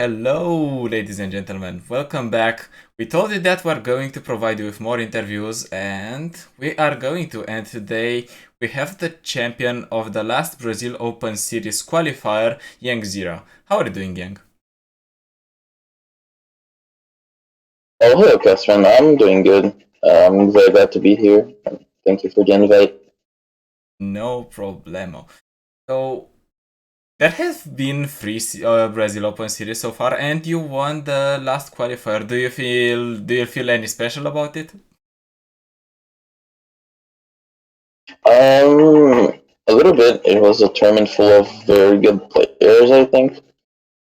Hello, ladies and gentlemen. Welcome back. We told you that we're going to provide you with more interviews, and we are going to. And today we have the champion of the last Brazil Open Series qualifier, Yangzera. How are you doing, Yang? Oh, hello, Catherine. I'm doing good. I'm very glad to be here. Thank you for the invite. No problemo. So there have been three Brazil Open Series so far, and you won the last qualifier. Do you feel any special about it? A little bit. It was a tournament full of very good players, I think,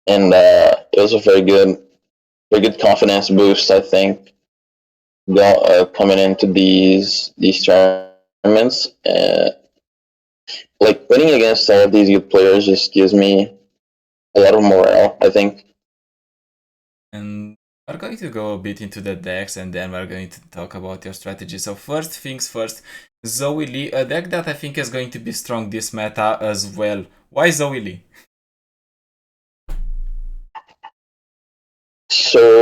and it was a very good confidence boost. I think coming into these tournaments, like winning against all of these good players just gives me a lot of morale. I think. And we're going to go a bit into the decks and then we're going to talk about your strategy. So first things first, Zoe Lee, a deck that I think is going to be strong this meta as well. Why Zoe Lee? So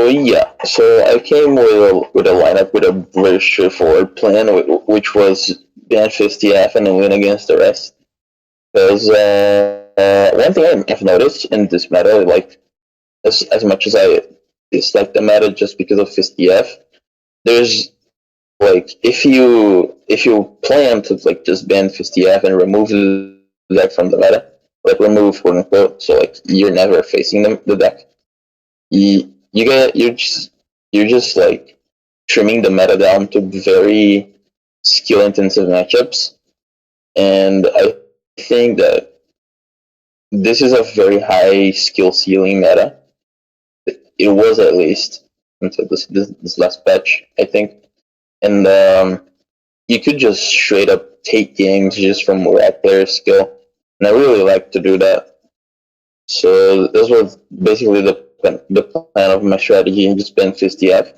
I came with a lineup with a very straightforward plan, which was ban 50F and then win against the rest. Because one thing I've noticed in this meta, like as much as I dislike the meta just because of 50F, there's like if you plan to like just ban 50F and remove the deck from the meta, like remove quote unquote, so like you're never facing the deck you're just like trimming the meta down to very skill intensive matchups, and I think that this is a very high skill ceiling meta. It was at least until this last patch, I think, and you could just straight up take games just from raw player skill, and I really like to do that. So this was basically the plan of my strategy, and just spend 50F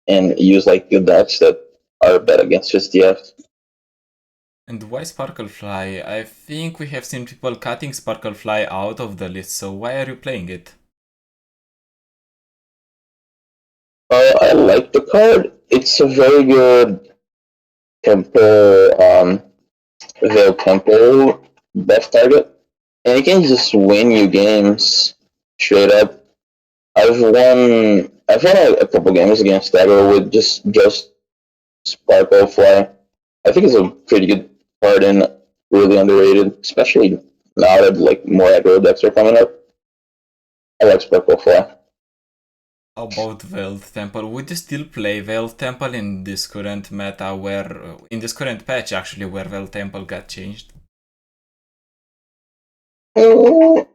and use like good decks that are bad against 50F. And why Sparklefly? I think we have seen people cutting Sparklefly out of the list, so why are you playing it? I like the card. It's a very good tempo, Veil tempo buff target, and you can just win you games straight up. I've won a couple games against Dagger with just Sparkle Fly. I think it's a pretty good card and really underrated, especially now that like more aggro decks are coming up. I like Sparkle Fly. How about Veiled Temple? Would you still play Veiled Temple in this current meta in this current patch actually, where Veiled Temple got changed? Mm,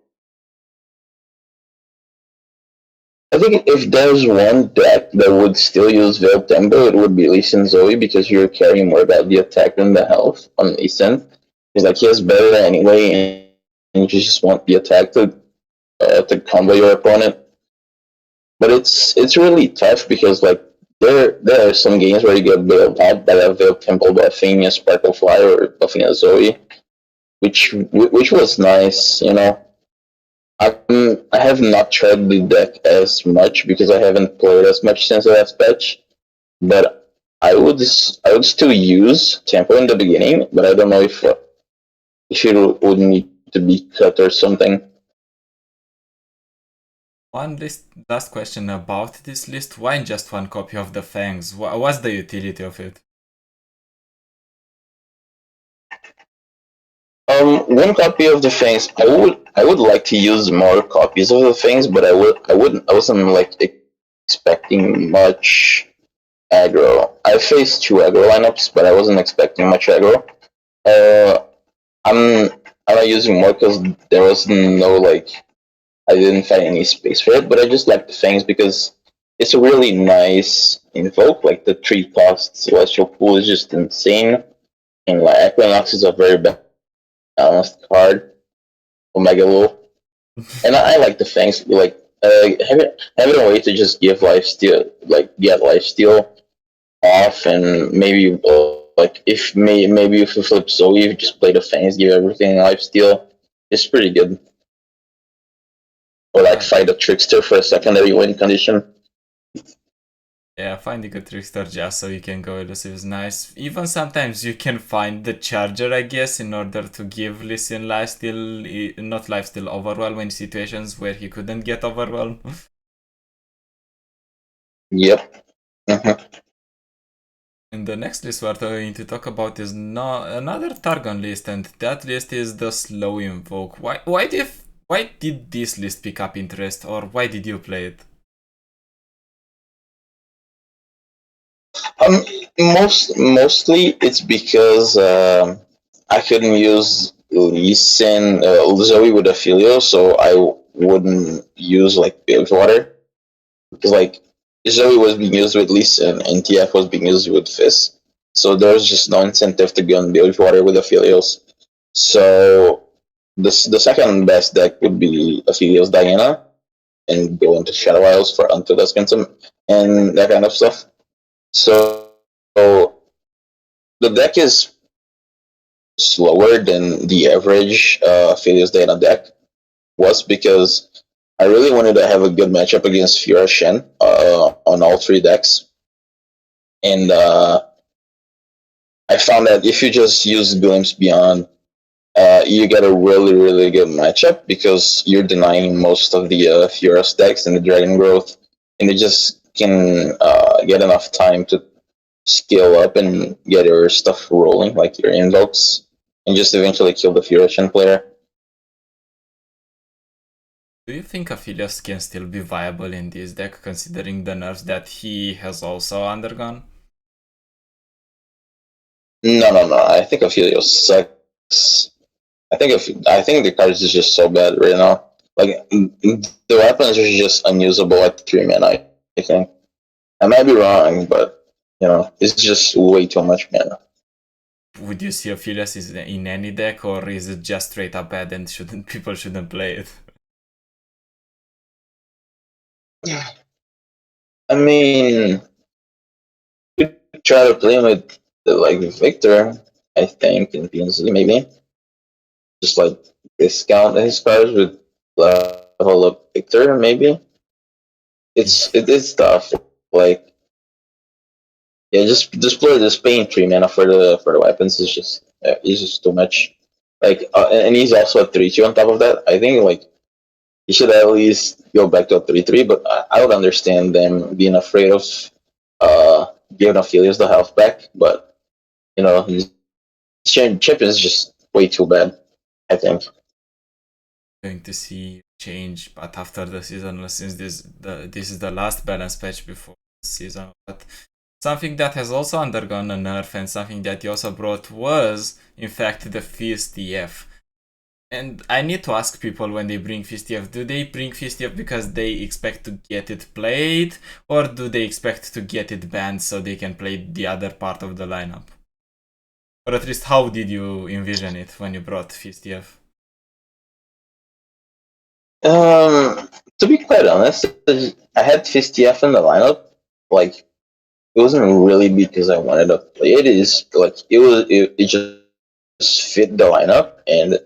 I think if there's one deck that would still use Veil Tempo, it would be Lee Sin Zoe, because you're caring more about the attack than the health on Lee Sin. He's like he has better anyway, and you just want the attack to combo your opponent. But it's really tough because like there are some games where you get bailed out by a Veil Temple buffing a Sparkle Fly or buffing a Zoe, which was nice, you know. I have not tried the deck as much because I haven't played as much since the last patch. But I would still use Tempo in the beginning, but I don't know if it would need to be cut or something. Last question about this list. Why just one copy of the Fangs? What's the utility of it? One copy of the things. I would like to use more copies of the things, but I wasn't like expecting much aggro. I faced two aggro lineups, but I wasn't expecting much aggro. Uh, I'm I'm not using more because there was no like I didn't find any space for it. But I just like the things because it's a really nice invoke. Like the 3 cost celestial pool is just insane, and like Equinox is a very balanced card. Omega Low, and I like the things like having a way to just give life steal, like get life steal off, and maybe like maybe if you flip Zoe, you just play the fangs, give everything life steal. It's pretty good. or like fight a trickster for a secondary win condition. Yeah, finding a trickster just so you can go elusive is nice. Even sometimes you can find the charger, I guess, in order to give Lee Sin lifesteal, not lifesteal, overwhelm in situations where he couldn't get overwhelm. Yep. Mm-hmm. In the next list we're going to talk about is another Targon list, and that list is the Slow Invoke. Why did this list pick up interest, or why did you play it? Um, mostly it's because I couldn't use Lee Sin, Zoe with Ophelia, so I wouldn't use like Bilgewater because like Zoe was being used with Lee Sin and TF was being used with Fizz, so there's just no incentive to go on Bilgewater with Aphelios. So the second best deck would be Aphelios Diana and go into Shadow Isles for Unto Dusk and that kind of stuff. So the deck is slower than the average Aphelios Diana deck was because I really wanted to have a good matchup against Fiora Shen on all three decks. And I found that if you just use Glimpse Beyond, you get a really, really good matchup because you're denying most of the Fiora stacks and the Dragon Growth, and you just can get enough time to scale up and get your stuff rolling, like your invokes, and just eventually kill the Fiora player. Do you think Aphelios can still be viable in this deck, considering the nerfs that he has also undergone? No. I think Ophelia sucks. I think the cards is just so bad right now. Like the weapons are just unusable at 3 mana. I think I might be wrong, but it's just way too much mana. Would you see Aphelios in any deck, or is it just straight up bad and people shouldn't play it? I mean, you try to play with like Victor. I think in PNC maybe just like discount his cards with level up Victor. Maybe it is tough. Like yeah, just play this paying 3 mana for the weapons is just too much. Like and he's also a 3-2 on top of that. I think like he should at least go back to a 3-3. But I would understand them being afraid of uh giving Aphelios the health back. But his champion is just way too bad. I think. Going to see change, but after the season, since this is the last balance patch before the season. But something that has also undergone a nerf and something that you also brought was, in fact, the Fizz TF. And I need to ask people when they bring Fizz TF, do they bring Fizz TF because they expect to get it played, or do they expect to get it banned so they can play the other part of the lineup? Or at least, how did you envision it when you brought Fizz TF? To be quite honest, I had FistTF in the lineup. Like it wasn't really because I wanted to play it. It's like it just fit the lineup, and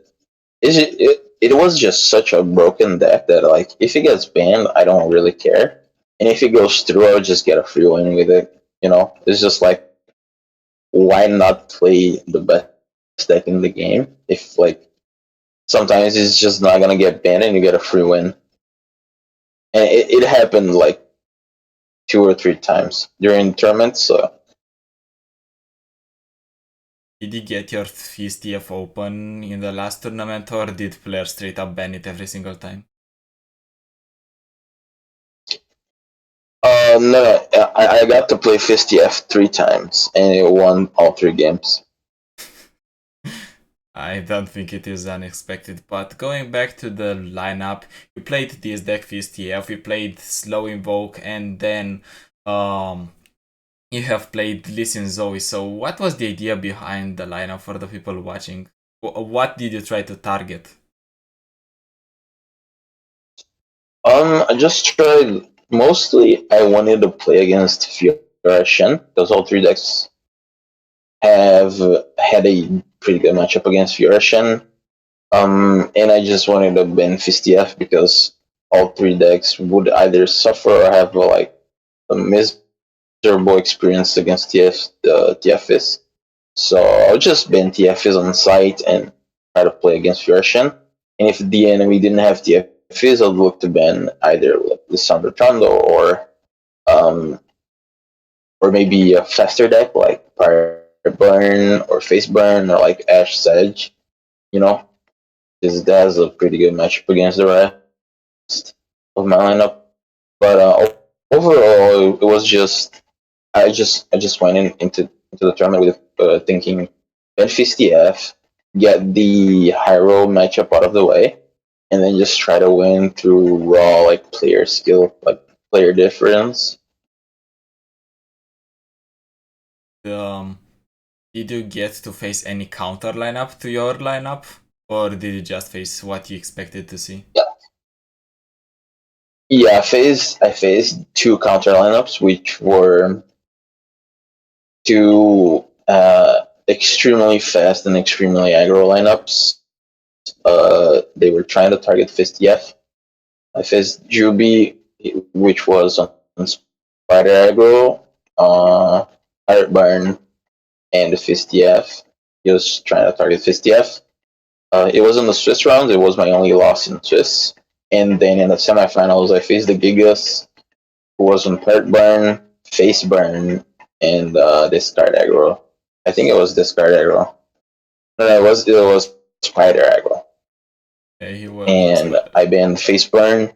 it was just such a broken deck that like if it gets banned, I don't really care, and if it goes through, I'll just get a free win with it. It's just like why not play the best deck in the game if like sometimes it's just not gonna get banned and you get a free win. And it happened like 2 or 3 times during tournaments. So Did you get your Fizz TF open in the last tournament, or did players straight up ban it every single time? no, I got to play FistTF 3 times and it won all 3 games. I don't think it is unexpected, but going back to the lineup, we played this deck Fizz TF, we played Slow Invoke, and then um, you have played Lee Sin Zoe. So what was the idea behind the lineup for the people watching? What did you try to target? I just tried. Mostly, I wanted to play against Fiora Shen because all 3 decks have had a pretty good matchup against Fiora Shen. And I just wanted to ban FistTF because all three decks would either suffer or have like a miserable experience against TFs. So I'll just ban TFs on site and try to play against Furshin. And if the enemy didn't have TFs, I'd look to ban either like Lissandra Trundle um, or maybe a faster deck like Fire Burn or Face Burn or like Ash Sedge, you know, because that's a pretty good matchup against the rest of my lineup. But overall, it was just I just went into the tournament with thinking bench TF, get the high roll matchup out of the way, and then just try to win through raw like player skill, like player difference. Um, did you get to face any counter lineup to your lineup, or did you just face what you expected to see? Yeah, yeah. I faced two counter lineups, which were two extremely fast and extremely aggro lineups. They were trying to target Fist TF. I faced Juby, which was on Spider Aggro, Heartburn, and the Fist TF. He was trying to target Fist TF. It was in the Swiss rounds, it was my only loss in Swiss. And then in the semifinals, I faced the Gigas, who was on Heartburn, Face Burn, and Discard Aggro. I think it was Discard Aggro. No, it was Spider Aggro. Yeah, he was on And Spider. I banned Face Burn.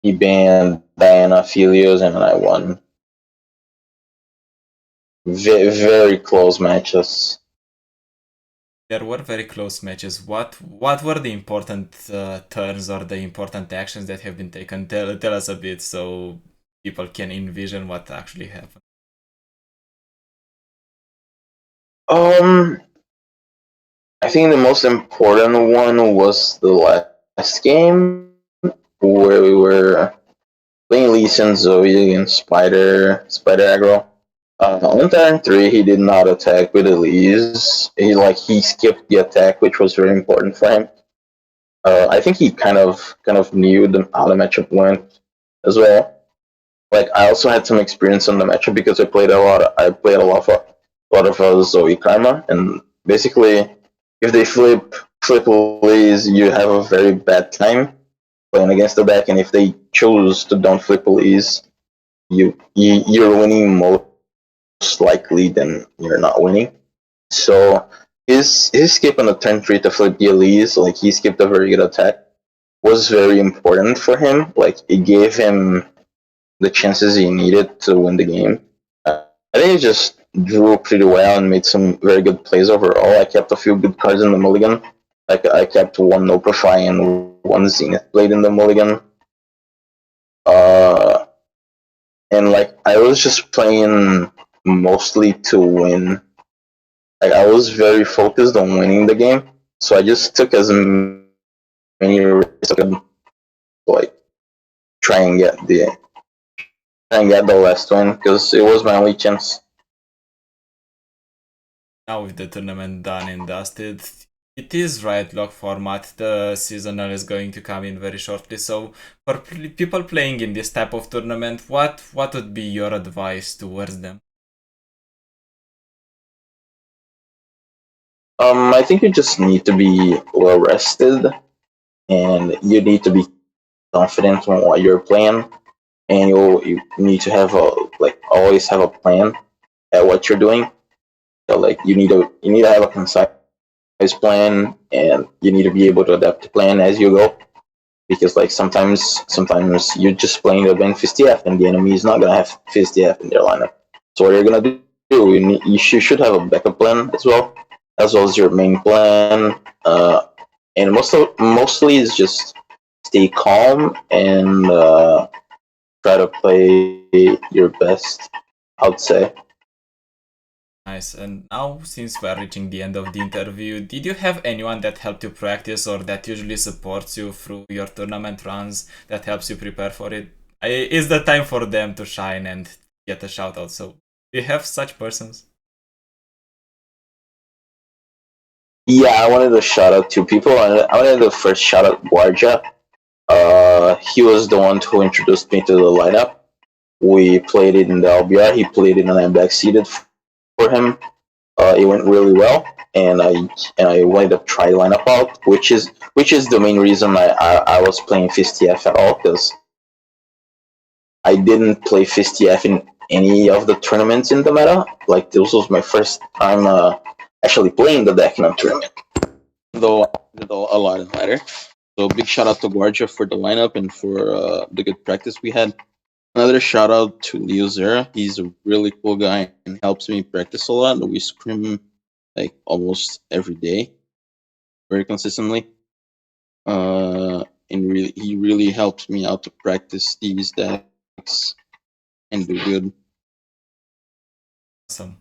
He banned Diana Filios, and I won. Very close matches. There were very close matches. What were the important turns or the important actions that have been taken? Tell us a bit so people can envision what actually happened. Um, I think the most important one was the last game where we were playing Lee Sin Zoe against Spider Aggro. On turn three, he did not attack with Elise. He skipped the attack, which was very important for him. I think he kind of knew how the matchup went as well. Like I also had some experience on the matchup because I played a lot of Zoe Karma, and basically, if they flip Elise, you have a very bad time playing against the deck, and if they choose to don't flip Elise, you're winning most likely than you're not winning. So his skip on the turn three to flip the Elise, like he skipped a very good attack, was very important for him. Like it gave him the chances he needed to win the game. I think he just drew pretty well and made some very good plays overall. I kept a few good cards in the mulligan. Like I kept one Notify and one Zenith Blade in the mulligan. Uh, and like I was just playing mostly to win. Like I was very focused on winning the game, so I just took as many risks as I could, like try and get the last win because it was my only chance. Now with the tournament done and dusted, it is right lock format. The seasonal is going to come in very shortly. So for people playing in this type of tournament, what would be your advice towards them? I think you just need to be well rested, and you need to be confident on what you're playing, and you need to have always have a plan at what you're doing. So like you need to have a concise plan, and you need to be able to adapt the plan as you go. Because like sometimes you're just playing the bank 50F, and the enemy is not gonna have 50F in their lineup. So what you're gonna do? You should have a backup plan as well as your main plan. And mostly is just stay calm and try to play your best. I would say. Nice. And now, since we are reaching the end of the interview, did you have anyone that helped you practice or that usually supports you through your tournament runs that helps you prepare for it? Is the time for them to shine and get a shout out. So, do you have such persons? Yeah, I wanted to shout out two people. I wanted to first shout out Warja. He was the one who introduced me to the lineup. We played it in the LBR. He played it, and I backseated for him. It went really well, and I wanted to try lineup out, which is the main reason I was playing 50F at all, because I didn't play 50F in any of the tournaments in the meta. Like, this was my first time actually playing the deck in a tournament, though I did a lot of matter. So big shout out to Guardia for the lineup and for the good practice we had. Another shout out to Yangzera. He's a really cool guy and helps me practice a lot. We scrim like almost every day, very consistently. And he really helps me out to practice these decks and do good. Awesome.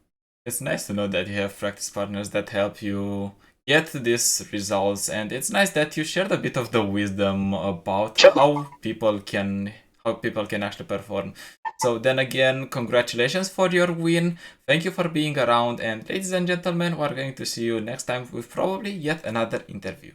It's nice to know that you have practice partners that help you get these results, and it's nice that you shared a bit of the wisdom about how people can actually perform. So then again, congratulations for your win. Thank you for being around, and ladies and gentlemen, we're going to see you next time with probably yet another interview.